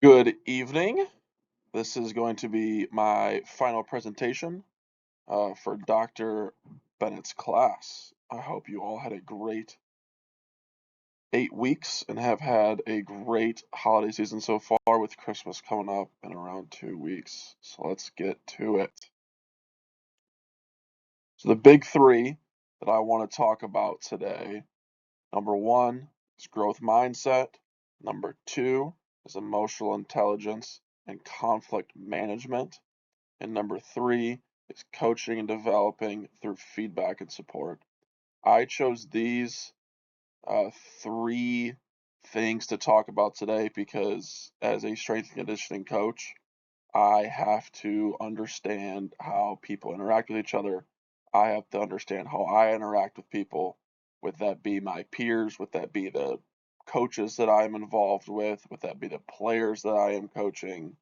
Good evening. This is going to be my final presentation for Dr. Bennett's class. I hope you all had a great 8 weeks and have had a great holiday season so far with Christmas coming up in around 2 weeks. So let's get to it. So the big three that I want to talk about today, number one is growth mindset. Number two is emotional intelligence and conflict management. And number three is coaching and developing through feedback and support. I chose these uh, three things to talk about today because as a strength and conditioning coach, I have to understand how people interact with each other. I have to understand how I interact with people, would that be my peers, would that be the coaches that I'm involved with that be the players that I am coaching.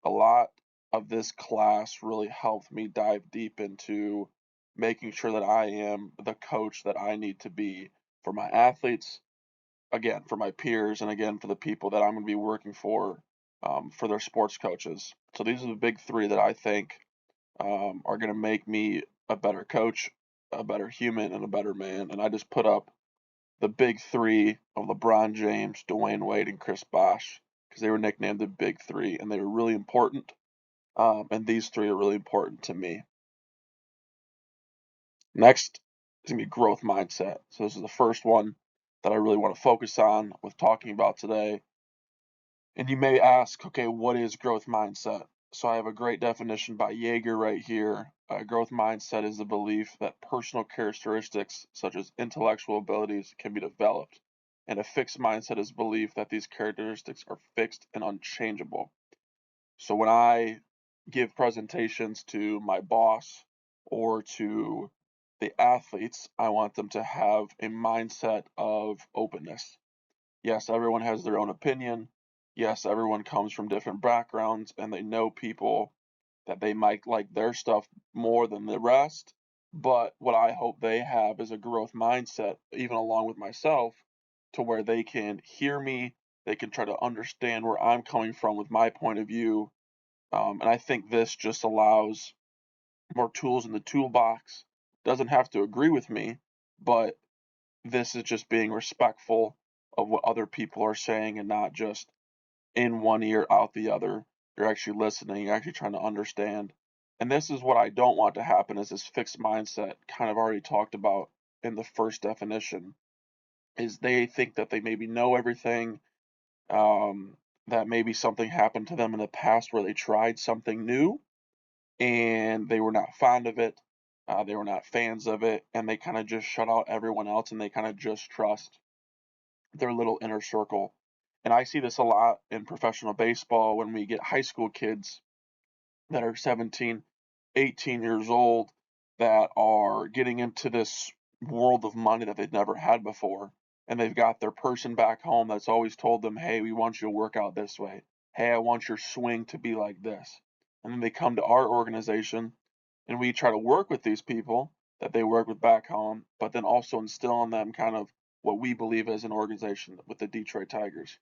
A lot of this class really helped me dive deep into making sure that I am the coach that I need to be for my athletes, again, for my peers, and again, for the people that I'm going to be working for their sports coaches. So these are the big three that I think are going to make me a better coach, a better human, and a better man. And I just put up the big three of LeBron James, Dwayne Wade, and Chris Bosh because they were nicknamed the big three, and they were really important. And these three are really important to me. Next is going to be growth mindset. So this is the first one that I really want to focus on with talking about today. And you may ask, okay, what is growth mindset? So I have a great definition by Jaeger right here. Growth mindset is the belief that personal characteristics such as intellectual abilities can be developed. And a fixed mindset is belief that these characteristics are fixed and unchangeable. So when I give presentations to my boss or to the athletes, I want them to have a mindset of openness. Yes, everyone has their own opinion. Yes, everyone comes from different backgrounds and they know people that they might like their stuff more than the rest. But what I hope they have is a growth mindset, even along with myself, to where they can hear me, they can try to understand where I'm coming from with my point of view, and I think this just allows more tools in the toolbox. Doesn't have to agree with me, but this is just being respectful of what other people are saying and not just in one ear, out the other. You're actually listening, you're actually trying to understand. And this is what I don't want to happen is this fixed mindset, kind of already talked about in the first definition, is they think that they maybe know everything, um, that maybe something happened to them in the past where they tried something new and they were not fond of it. They were not fans of it, and they kind of just shut out everyone else, and they kind of just trust their little inner circle. And I see this a lot in professional baseball when we get high school kids that are 17, 18 years old that are getting into this world of money that they've never had before. And they've got their person back home that's always told them, hey, we want you to work out this way. Hey, I want your swing to be like this. And then they come to our organization and we try to work with these people that they work with back home, but then also instill in them kind of what we believe as an organization with the Detroit Tigers.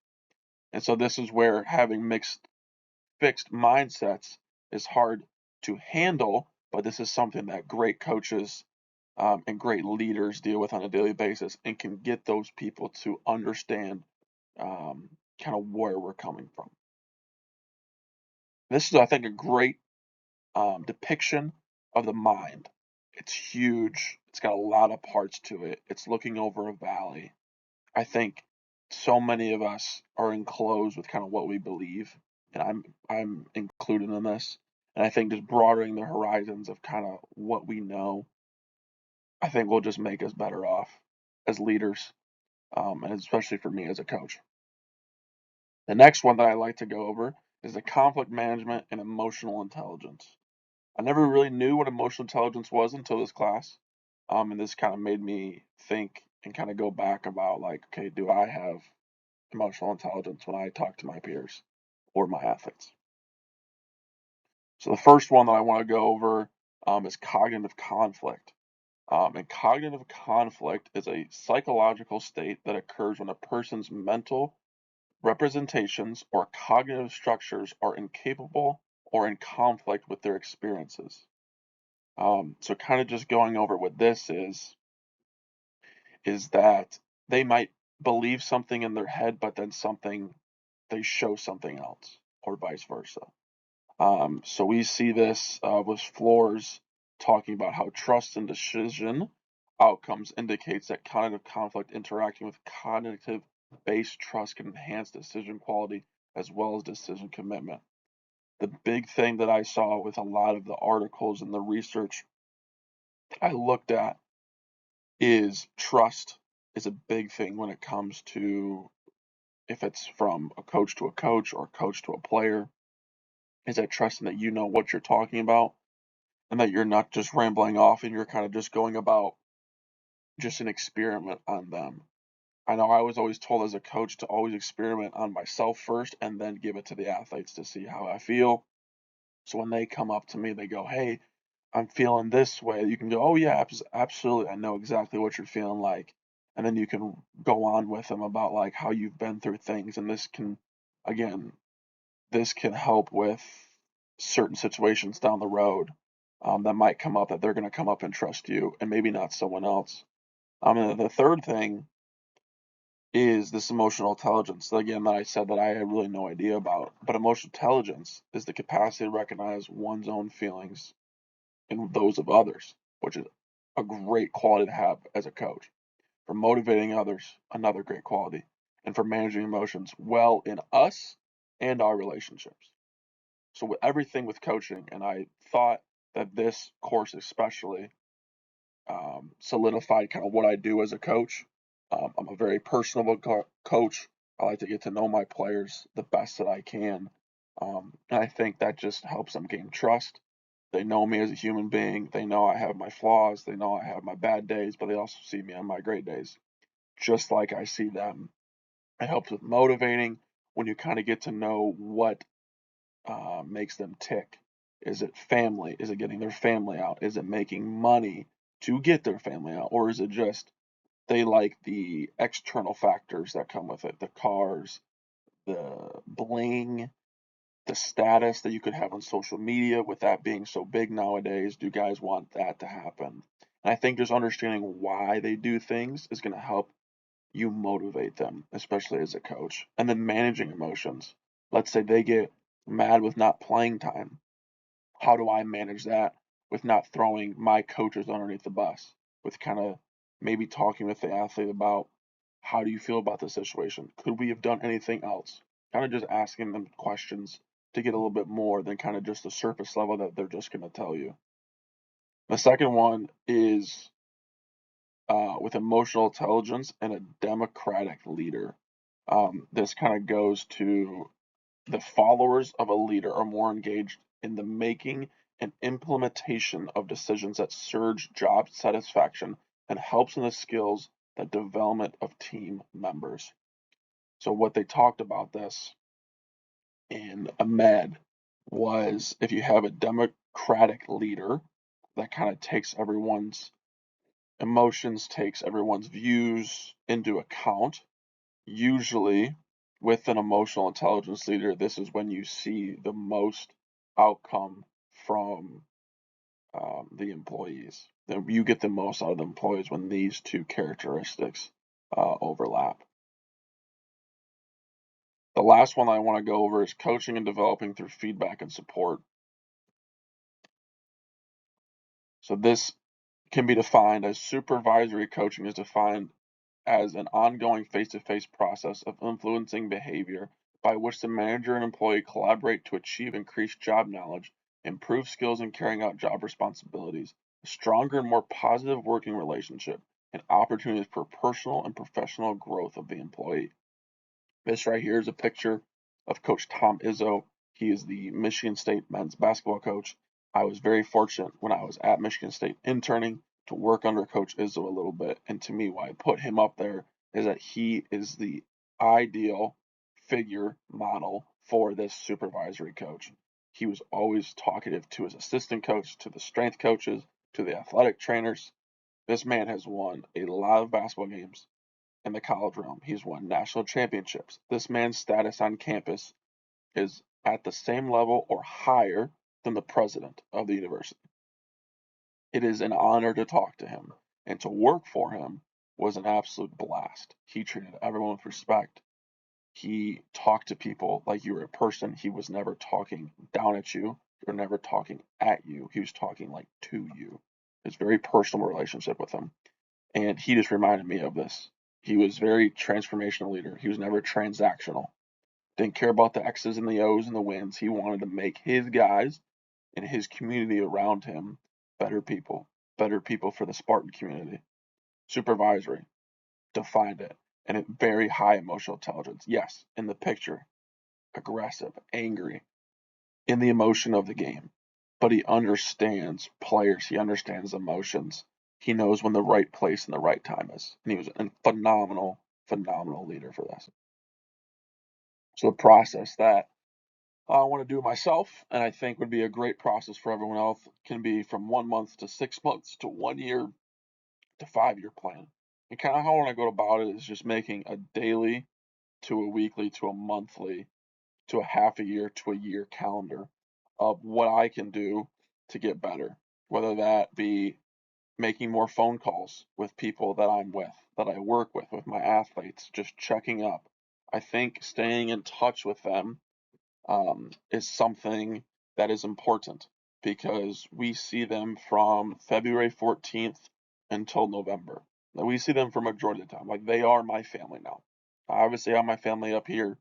And so this is where having fixed mindsets is hard to handle, but this is something that great coaches and great leaders deal with on a daily basis and can get those people to understand kind of where we're coming from. This is, I think, a great depiction of the mind. It's huge. It's got a lot of parts to it. It's looking over a valley. I think so many of us are enclosed with kind of what we believe, and I'm included in this. And I think just broadening the horizons of kind of what we know, I think will just make us better off as leaders, and especially for me as a coach. The next one that I like to go over is the conflict management and emotional intelligence. I never really knew what emotional intelligence was until this class, and this kind of made me think and kind of go back about like, okay, do I have emotional intelligence when I talk to my peers or my athletes? So the first one that I want to go over is cognitive conflict. And cognitive conflict is a psychological state that occurs when a person's mental, representations or cognitive structures are incapable or in conflict with their experiences. So kind of just going over what this is that they might believe something in their head, but then they show something else, or vice versa. So we see this with Floors talking about how trust and decision outcomes indicates that cognitive conflict interacting with cognitive-based trust can enhance decision quality as well as decision commitment. The big thing that I saw with a lot of the articles and the research I looked at is trust is a big thing when it comes to if it's from a coach to a coach or a coach to a player, is that trusting that you know what you're talking about and that you're not just rambling off and you're kind of just going about just an experiment on them. I know I was always told as a coach to always experiment on myself first and then give it to the athletes to see how I feel. So when they come up to me, they go, "Hey, I'm feeling this way." You can go, "Oh yeah, absolutely. I know exactly what you're feeling like." And then you can go on with them about like how you've been through things, and again, this can help with certain situations down the road that might come up that they're going to come up and trust you, and maybe not someone else. And the third thing is this emotional intelligence. Again, that I said that I had really no idea about, but emotional intelligence is the capacity to recognize one's own feelings and those of others, which is a great quality to have as a coach. For motivating others, another great quality, and for managing emotions well in us and our relationships. So with everything with coaching, and I thought that this course especially solidified kind of what I do as a coach. I'm a very personable coach. I like to get to know my players the best that I can, and I think that just helps them gain trust. They know me as a human being. They know I have my flaws. They know I have my bad days, but they also see me on my great days, just like I see them. It helps with motivating when you kind of get to know what makes them tick. Is it family? Is it getting their family out? Is it making money to get their family out? Or is it just they like the external factors that come with it, the cars, the bling, the status that you could have on social media with that being so big nowadays? Do guys want that to happen? And I think just understanding why they do things is going to help you motivate them, especially as a coach. And then managing emotions. Let's say they get mad with not playing time. How do I manage that with not throwing my coaches underneath the bus? With kind of maybe talking with the athlete about how do you feel about the situation? Could we have done anything else? Kind of just asking them questions to get a little bit more than kind of just the surface level that they're just going to tell you. The second one is with emotional intelligence and a democratic leader. This kind of goes to the followers of a leader are more engaged in the making and implementation of decisions that surge job satisfaction and helps in the skills that development of team members. So what they talked about this in Ahmed was if you have a democratic leader that kind of takes everyone's emotions, takes everyone's views into account, usually with an emotional intelligence leader, this is when you see the most outcome from the employees. You get the most out of the employees when these two characteristics overlap. The last one I want to go over is coaching and developing through feedback and support. So this can be defined as supervisory coaching is defined as an ongoing face-to-face process of influencing behavior by which the manager and employee collaborate to achieve increased job knowledge, improve skills in carrying out job responsibilities, a stronger and more positive working relationship, and opportunities for personal and professional growth of the employee. This right here is a picture of Coach Tom Izzo. He is the Michigan State men's basketball coach. I was very fortunate when I was at Michigan State interning to work under Coach Izzo a little bit. And to me, why I put him up there is that he is the ideal figure model for this supervisory coach. He was always talkative to his assistant coach, to the strength coaches, to the athletic trainers. This man has won a lot of basketball games in the college realm. He's won national championships. This man's status on campus is at the same level or higher than the president of the university. It is an honor to talk to him, and to work for him was an absolute blast. He treated everyone with respect. He talked to people like you were a person. He was never talking down at you or never talking at you. He was talking like to you. It's a very personal relationship with him. And he just reminded me of this. He was very transformational leader. He was never transactional. Didn't care about the X's and the O's and the wins. He wanted to make his guys and his community around him better people for the Spartan community. Supervisory, defined it, and a very high emotional intelligence. Yes, in the picture, aggressive, angry, in the emotion of the game. But he understands players, he understands emotions. He knows when the right place and the right time is. And he was a phenomenal, phenomenal leader for this. So the process that I want to do myself, and I think would be a great process for everyone else, can be from 1 month to 6 months to 1 year to 5 year plan. And kind of how I want to go about it is just making a daily to a weekly to a monthly to a half a year to a year calendar of what I can do to get better, whether that be making more phone calls with people that I'm with, that I work with my athletes, just checking up. I think staying in touch with them is something that is important because we see them from February 14th until November. We see them for majority of the time. Like they are my family now. I obviously have my family up here.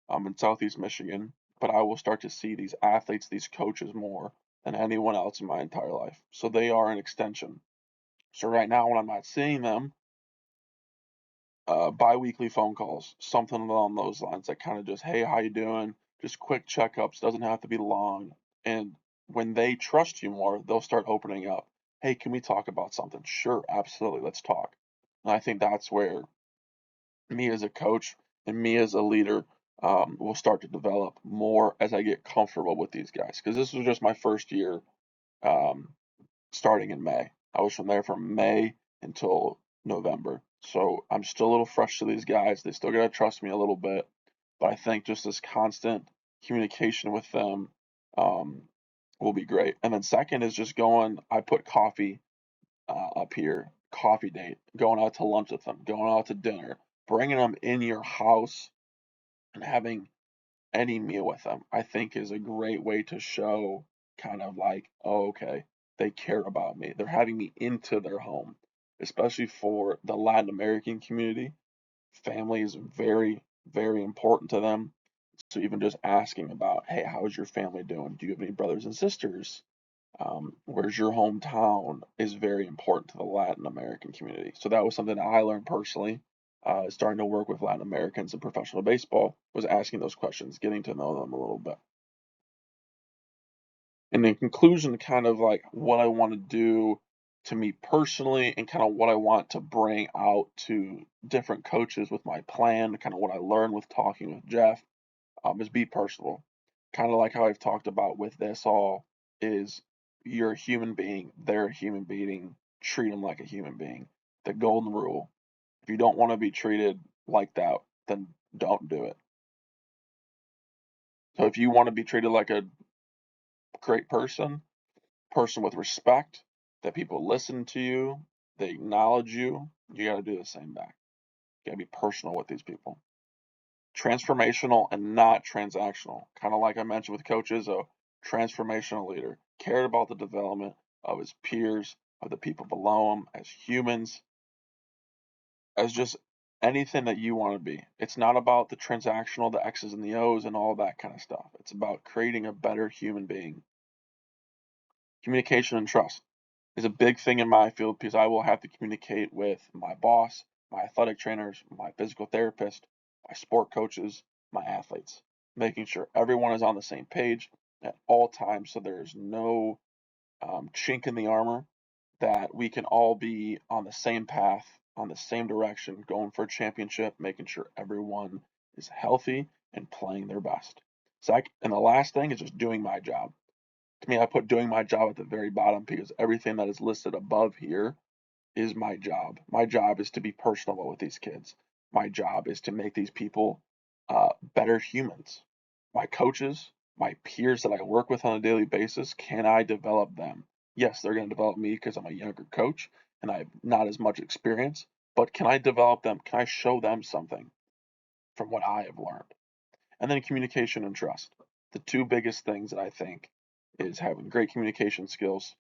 I'm in Southeast Michigan, but I will start to see these athletes, these coaches more than anyone else in my entire life. So they are an extension. So right now, when I'm not seeing them, bi-weekly phone calls, something along those lines, that kind of just, hey, how you doing? Just quick checkups, doesn't have to be long. And when they trust you more, they'll start opening up. Hey, can we talk about something? Sure, absolutely, let's talk. And I think that's where me as a coach and me as a leader will start to develop more as I get comfortable with these guys. Because this was just my first year um, starting in May. I was from there from May until November. So I'm still a little fresh to these guys. They still got to trust me a little bit. But I think just this constant communication with them um, will be great. And then second is just going, I put coffee up here, coffee date, going out to lunch with them, going out to dinner, bringing them in your house and having any meal with them, I think is a great way to show kind of like, oh, okay, they care about me. They're having me into their home, especially for the Latin American community. Family is very, very important to them. So even just asking about, hey, how's your family doing? Do you have any brothers and sisters? Where's your hometown is very important to the Latin American community. So that was something that I learned personally, starting to work with Latin Americans in professional baseball, was asking those questions, getting to know them a little bit. And in conclusion, kind of like what I want to do to me personally and kind of what I want to bring out to different coaches with my plan, kind of what I learned with talking with Jeff, is be personal. Kind of like how I've talked about with this all is you're a human being, they're a human being, treat them like a human being. The golden rule. If you don't want to be treated like that, then don't do it. So if you want to be treated like a great person with respect, that people listen to you, they acknowledge you, you got to do the same back. You got to be personal with these people. Transformational and not transactional. Kind of like I mentioned with coaches, a transformational leader cared about the development of his peers, of the people below him, as humans, as just anything that you want to be. It's not about the transactional, the X's and the O's and all that kind of stuff. It's about creating a better human being. Communication and trust is a big thing in my field because I will have to communicate with my boss, my athletic trainers, my physical therapist, my sport coaches, my athletes, making sure everyone is on the same page at all times so there's no chink in the armor, that we can all be on the same path, on the same direction, going for a championship, making sure everyone is healthy and playing their best. And the last thing is just doing my job. To me, I put doing my job at the very bottom because everything that is listed above here is my job. My job is to be personable with these kids, my job is to make these people better humans. My coaches, my peers that I work with on a daily basis, can I develop them? Yes, they're going to develop me because I'm a younger coach and I have not as much experience, but can I develop them? Can I show them something from what I have learned? And then communication and trust. The two biggest things that I think is having great communication skills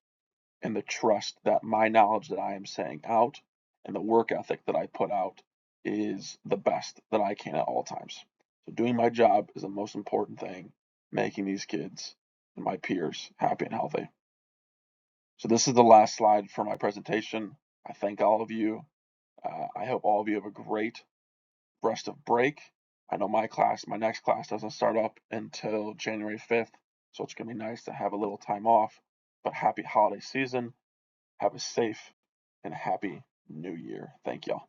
and the trust that my knowledge that I am saying out and the work ethic that I put out is the best that I can at all times. So doing my job is the most important thing, making these kids and my peers happy and healthy. So this is the last slide for my presentation. I thank all of you. I hope all of you have a great rest of break. I know my next class doesn't start up until January 5th, so it's going to be nice to have a little time off. But happy holiday season. Have a safe and happy new year. Thank y'all.